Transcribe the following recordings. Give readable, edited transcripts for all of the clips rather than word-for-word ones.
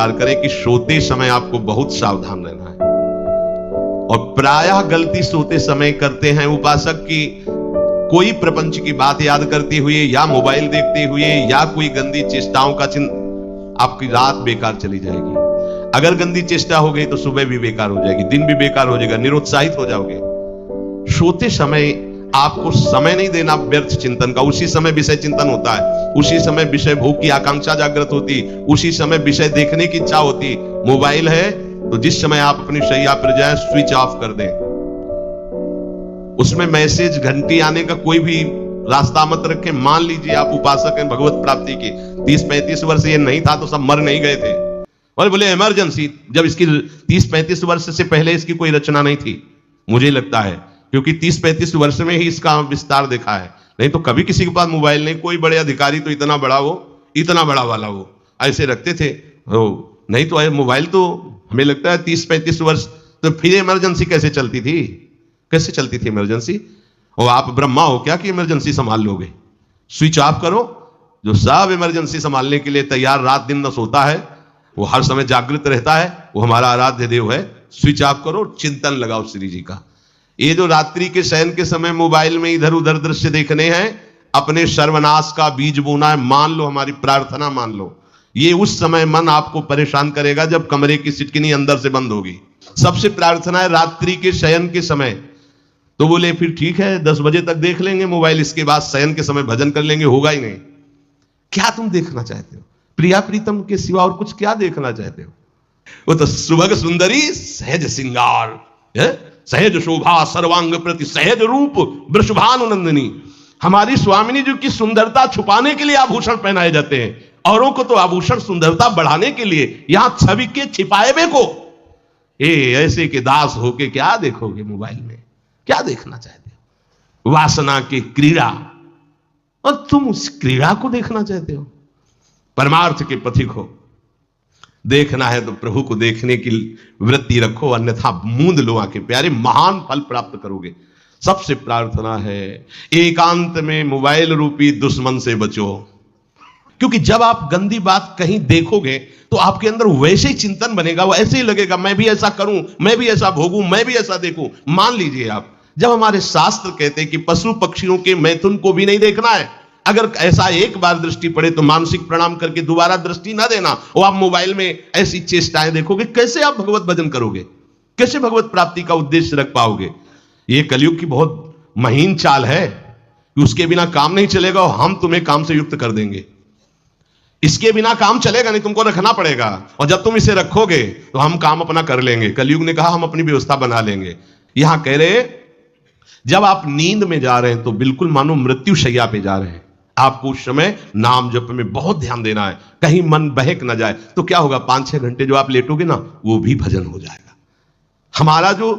स्वीकार करें कि सोते समय आपको बहुत सावधान रहना है। और प्रायः गलती सोते समय करते हैं उपासक की, कोई प्रपंच की बात याद करते हुए या मोबाइल देखते हुए या कोई गंदी चेष्टाओं का आपकी रात बेकार चली जाएगी। अगर गंदी चेष्टा हो गई तो सुबह भी बेकार हो जाएगी, दिन भी बेकार हो जाएगा, निरुत्साहित हो जाओगे। सोते समय आपको समय नहीं देना व्यर्थ चिंतन का। उसी समय विषय चिंतन होता है, उसी समय विषय भोग की आकांक्षा जागृत होती, उसी समय विषय देखने की इच्छा होती। मोबाइल है तो जिस समय आप अपनी शैया पर जाएं स्विच ऑफ कर दें। उसमें मैसेज घंटी आने का कोई भी रास्ता मत रखें। मान लीजिए आप उपासक हैं भगवत प्राप्ति की, 30-35 वर्ष ये नहीं था तो सब मर नहीं गए थे। और बोले इमरजेंसी, जब इसकी 30-35 वर्ष से पहले इसकी कोई रचना नहीं थी, मुझे लगता है, क्योंकि 30-35 वर्ष में ही इसका विस्तार देखा है। नहीं तो कभी किसी के पास मोबाइल नहीं। कोई बड़े अधिकारी तो इतना बड़ा वो, इतना बड़ा वाला वो ऐसे रखते थे। नहीं तो मोबाइल तो हमें लगता है 30-35 वर्ष। तो फिर इमरजेंसी कैसे चलती थी? कैसे चलती थी इमरजेंसी? और आप ब्रह्मा हो क्या कि इमरजेंसी संभाल लोगे? स्विच ऑफ करो। जो सब इमरजेंसी संभालने के लिए तैयार रात दिन न सोता है, वो हर समय जागृत रहता है, वो हमारा आराध्य देव है। स्विच ऑफ करो, चिंतन लगाओ श्री जी का। ये जो रात्रि के शयन के समय मोबाइल में इधर उधर दृश्य देखने हैं, अपने सर्वनाश का बीज बोना है। मान लो, हमारी प्रार्थना मान लो। ये उस समय मन आपको परेशान करेगा जब कमरे की सिटकिनी अंदर से बंद होगी। सबसे प्रार्थना है रात्रि के शयन के समय। तो बोले फिर ठीक है 10 बजे तक देख लेंगे मोबाइल, इसके बाद शयन के समय भजन कर लेंगे। होगा ही नहीं। क्या तुम देखना चाहते हो? प्रिया प्रीतम के सिवा और कुछ क्या देखना चाहते हो? वो तो सुभग सुंदरी सहज सिंगार, सहज शोभा सर्वांग प्रति सहज रूप वृषभानुनंदिनी। हमारी स्वामिनी जी की सुंदरता छुपाने के लिए आभूषण पहनाए जाते हैं। औरों को तो आभूषण सुंदरता बढ़ाने के लिए। यहां छवि के छिपाए हुए को ऐसे के दास होके क्या देखोगे मोबाइल में? क्या देखना चाहते हो? वासना की क्रीड़ा, और तुम उस क्रीड़ा को देखना चाहते हो? परमार्थ के पथिक हो। देखना है तो प्रभु को देखने की वृत्ति रखो, अन्यथा मूंद लो आंखें प्यारे, महान फल प्राप्त करोगे। सबसे प्रार्थना है एकांत में मोबाइल रूपी दुश्मन से बचो। क्योंकि जब आप गंदी बात कहीं देखोगे तो आपके अंदर वैसे ही चिंतन बनेगा, वो ऐसे ही लगेगा मैं भी ऐसा करूं, मैं भी ऐसा भोगूं, मैं भी ऐसा देखूं। मान लीजिए आप, जब हमारे शास्त्र कहते हैं कि पशु पक्षियों के मैथुन को भी नहीं देखना है, अगर ऐसा एक बार दृष्टि पड़े तो मानसिक प्रणाम करके दोबारा दृष्टि ना देना। और आप मोबाइल में ऐसी चेष्टाएं देखोगे, कैसे आप भगवत भजन करोगे? कैसे भगवत प्राप्ति का उद्देश्य रख पाओगे? ये कलयुग की बहुत महीन चाल है कि उसके बिना काम नहीं चलेगा और हम तुम्हें काम से युक्त कर देंगे। इसके बिना काम चलेगा नहीं, तुमको रखना पड़ेगा। और जब तुम इसे रखोगे तो हम काम अपना कर लेंगे। कलयुग ने कहा हम अपनी व्यवस्था बना लेंगे। यहां कह रहे जब आप नींद में जा रहे हैं तो बिल्कुल मानो मृत्यु शैया पे जा रहे हैं। आपको उस समय नाम जप में बहुत ध्यान देना है, कहीं मन बहक ना जाए। तो क्या होगा, 5-6 घंटे जो आप लेटोगे ना, वो भी भजन हो जाएगा। हमारा जो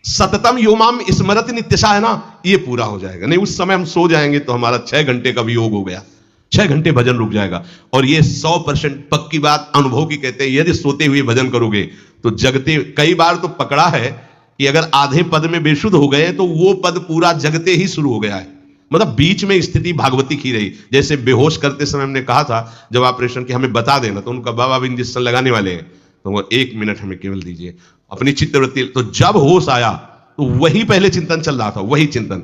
सततम योमाम स्मरत नित्यशा है ना, ये पूरा हो जाएगा। नहीं उस समय हम सो जाएंगे तो हमारा 6 घंटे का भी योग हो गया, 6 घंटे भजन रुक जाएगा। और ये 100% पक्की बात अनुभव की कहते हैं। यदि सोते हुए भजन करोगे तो जगते, कई बार तो पकड़ा है कि अगर आधे पद में बेशुद्ध हो गए तो वो पद पूरा जगते ही शुरू हो गया है। मतलब बीच में स्थिति भागवती की रही। जैसे बेहोश करते समय हमने कहा था जब ऑपरेशन की हमें बता देना, तो उनका बाबा अब इंजेक्शन लगाने वाले हैं तो वो 1 मिनट हमें केवल दीजिए अपनी चित्तवृत्ति। तो जब होश आया तो वही पहले चिंतन चल रहा था, वही चिंतन।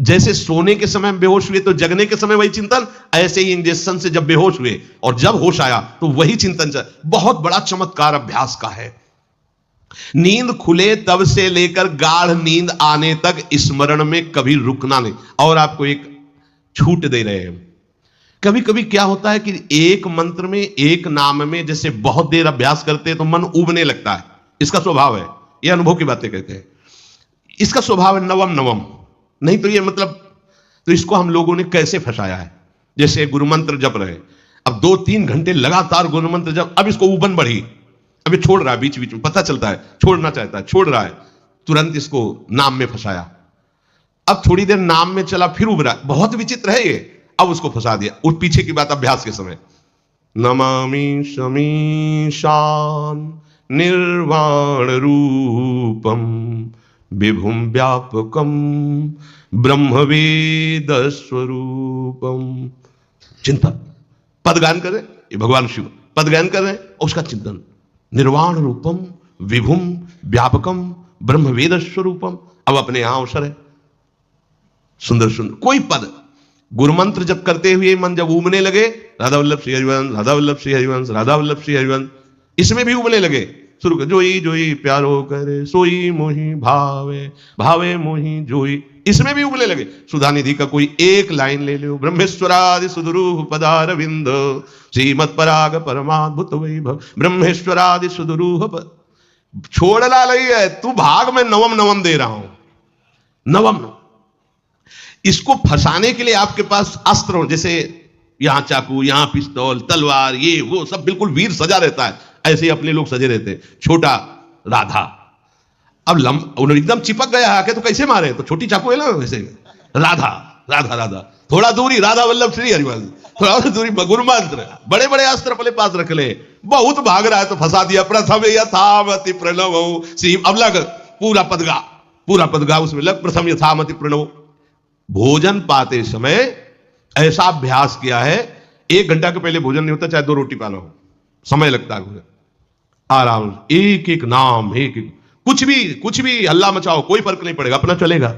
जैसे सोने के समय बेहोश हुए तो जगने के समय वही चिंतन, ऐसे ही इंजेक्शन से जब बेहोश हुए और जब होश आया तो वही चिंतन चल। बहुत बड़ा चमत्कार अभ्यास का है। नींद खुले तब से लेकर गाढ़ नींद आने तक स्मरण में कभी रुकना नहीं। और आपको एक छूट दे रहे हैं। कभी कभी क्या होता है कि एक मंत्र में, एक नाम में जैसे बहुत देर अभ्यास करते हैं तो मन उबने लगता है। इसका स्वभाव है, ये अनुभव की बातें कहते हैं। इसका स्वभाव है नवम नवम। नहीं तो ये मतलब, तो इसको हम लोगों ने कैसे फंसाया है। जैसे गुरु मंत्र जप रहे, अब 2-3 घंटे लगातार गुरु मंत्र जप, अब इसको उबन बढ़ी, अभी छोड़ रहा है, बीच बीच में पता चलता है छोड़ना चाहता है, छोड़ रहा है, तुरंत इसको नाम में फंसाया। अब थोड़ी देर नाम में चला, फिर उब रहा है। बहुत विचित्र है ये। अब उसको फंसा दिया। उस पीछे की बात अभ्यास के समय, नमामि शमीशान निर्वाण रूपम विभुम व्यापकम ब्रह्मवेद स्वरूपम। चिंतन, पदगान करें, ये भगवान शिव पद गायन कर रहे हैं और उसका चिंतन। निर्वाण रूपम विभुम व्यापकम ब्रह्म वेद स्वरूपम। अब अपने यहां अवसर है, सुंदर सुंदर कोई पद गुरु मंत्र जब करते हुए मन जब उबने लगे, राधा वल्लभ श्री हरिवंश, राधा वल्लभ श्री हरिवंश, राधा वल्लभ श्री हरिवंश, इसमें भी उबने लगे। शुरू कर जोई जोई प्यारो करे सोई मोही भावे, भावे मोही जोई, इसमें भी उबने लगे। सुधानिधि का कोई एक लाइन ले लो, ब्रह्मेश्वरादि सुदुरूह पदारविंद श्रीमत् पराग परमाद्भुत वैभव, ब्रह्मेश्वरादि सुदुरूह छोड़ना नहीं है तू, भाग में नवम नवम दे रहा हूं, नवम नवम। इसको फंसाने के लिए आपके पास अस्त्र हो, जैसे यहां चाकू, यहां पिस्तौल, तलवार, ये वो सब बिल्कुल वीर सजा रहता है, ऐसे ही अपने लोग सजे रहते हैं। छोटा राधा अब उन्होंने एकदम चिपक गया आके तो कैसे मारे, तो छोटी चाकू है ना वैसे। राधा राधा राधा, थोड़ा दूरी राधा वल्लभ श्री हरिवंश, थोड़ा दूरी गुरु मंत्र, बड़े बड़े अस्त्र अपने पास रख ले। बहुत भाग रहा है तो फंसा दिया। प्रथम यथामति प्रणव श्री, अब लग पूरा पदगा, पूरा पदगा उसमें लग, प्रथम यथामति प्रणव। भोजन पाते समय ऐसा अभ्यास किया है, 1 घंटा के पहले भोजन नहीं होता, चाहे 2 रोटी पाना हो, समय लगता है। आराम, एक एक नाम, एक एक, कुछ भी हल्ला मचाओ, कोई फर्क नहीं पड़ेगा, अपना चलेगा।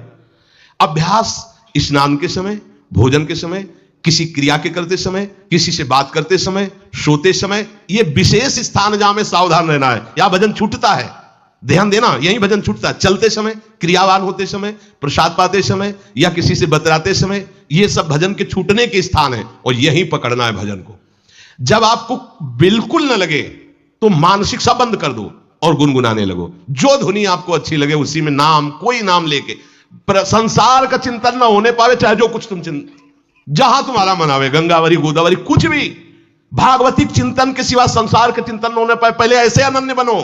अभ्यास स्नान के समय, भोजन के समय, किसी क्रिया के करते समय, किसी से बात करते समय, सोते समय, ये विशेष स्थान जहां में सावधान रहना है। यहां भजन छूटता है, ध्यान देना, यही भजन छूटता है। चलते समय, क्रियावान होते समय, प्रसाद पाते समय या किसी से बतराते समय, ये सब भजन के छूटने के स्थान है और यहीं पकड़ना है भजन को। जब आपको बिल्कुल न लगे तो मानसिक सब बंद कर दो और गुनगुनाने लगो। जो धुनी आपको अच्छी लगे उसी में नाम, कोई नाम लेके, संसार का चिंतन ना होने पावे, चाहे जो कुछ तुम जहां तुम्हारा मन आवे, गंगावरी गोदावरी कुछ भी, भागवतिक चिंतन के सिवा संसार के चिंतन न होने पाए। पहले ऐसे अनन्य बनो,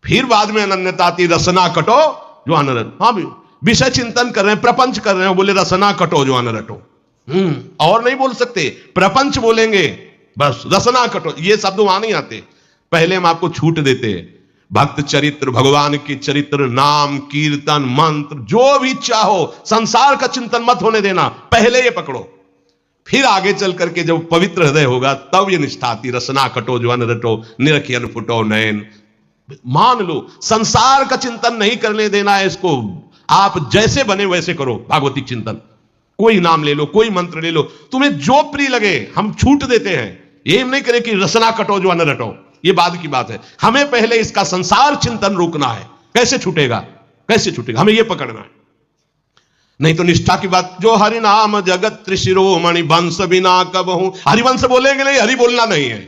फिर बाद में अनन्यता आती। रसना कटो जो अनरट, हाँ भी विषय चिंतन कर रहे हैं, प्रपंच कर रहे हैं, बोले रसना कटो जो अनरटो। और नहीं बोल सकते, प्रपंच बोलेंगे बस, रसना कटो, ये शब्द वहां नहीं आते। पहले हम आपको छूट देते हैं, भक्त चरित्र, भगवान की चरित्र, नाम, कीर्तन, मंत्र, जो भी चाहो, संसार का चिंतन मत होने देना, पहले ये पकड़ो। फिर आगे चल करके जब पवित्र हृदय होगा तब ये निष्ठा आती। रसना कटो जो अनरटो, निरखियन फुटो नयन। मान लो संसार का चिंतन नहीं करने देना है इसको, आप जैसे बने वैसे करो भागवतिक चिंतन। कोई नाम ले लो, कोई मंत्र ले लो, तुम्हें जो प्रिय लगे, हम छूट देते हैं। ये नहीं करें कि रसना कटो जो अन्न रटो, ये बाद की बात है। हमें पहले इसका संसार चिंतन रोकना है। कैसे छूटेगा, कैसे छूटेगा, हमें यह पकड़ना है। नहीं तो निष्ठा की बात, जो हरि नाम जगत त्रिशिरोमणि वंश बिना कबहू, हरिवंश बोलेंगे नहीं, हरि बोलना नहीं है,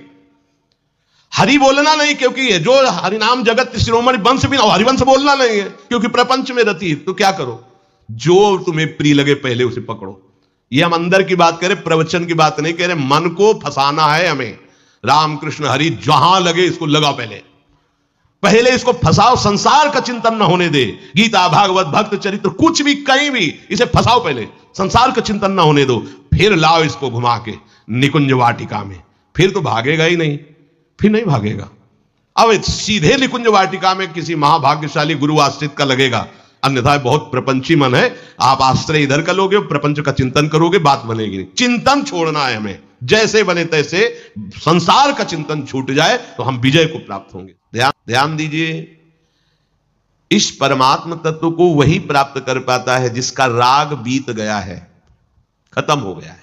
हरि बोलना नहीं, क्योंकि जो हरिनाम जगत शिरोमणि वंश बिना, हरिवंश बोलना नहीं है, क्योंकि प्रपंच में रति। तो क्या करो, जो तुम्हें प्रिय लगे पहले उसे पकड़ो। ये हम अंदर की बात करें, प्रवचन की बात नहीं कह रहे। मन को फंसाना है हमें, राम कृष्ण हरि जहां लगे इसको लगाओ, पहले इसको फंसाओ, संसार का चिंतन न होने दे। गीता, भागवत, भक्त चरित्र, कुछ भी कहीं भी इसे फंसाओ, पहले संसार का चिंतन न होने दो, फिर लाओ इसको घुमा के निकुंज वाटिका में। फिर तो भागेगा ही नहीं, फिर नहीं भागेगा। अब सीधे निकुंज वाटिका में किसी महाभाग्यशाली गुरु आश्रित का लगेगा, अन्यथा बहुत प्रपंची मन है, आप आश्रय इधर का लोगे, प्रपंच का चिंतन करोगे, बात बनेगी नहीं। चिंतन छोड़ना है हमें, जैसे बने तैसे संसार का चिंतन छूट जाए तो हम विजय को प्राप्त होंगे। ध्यान दीजिए, इस परमात्म तत्व को वही प्राप्त कर पाता है जिसका राग बीत गया है, खत्म हो गया है।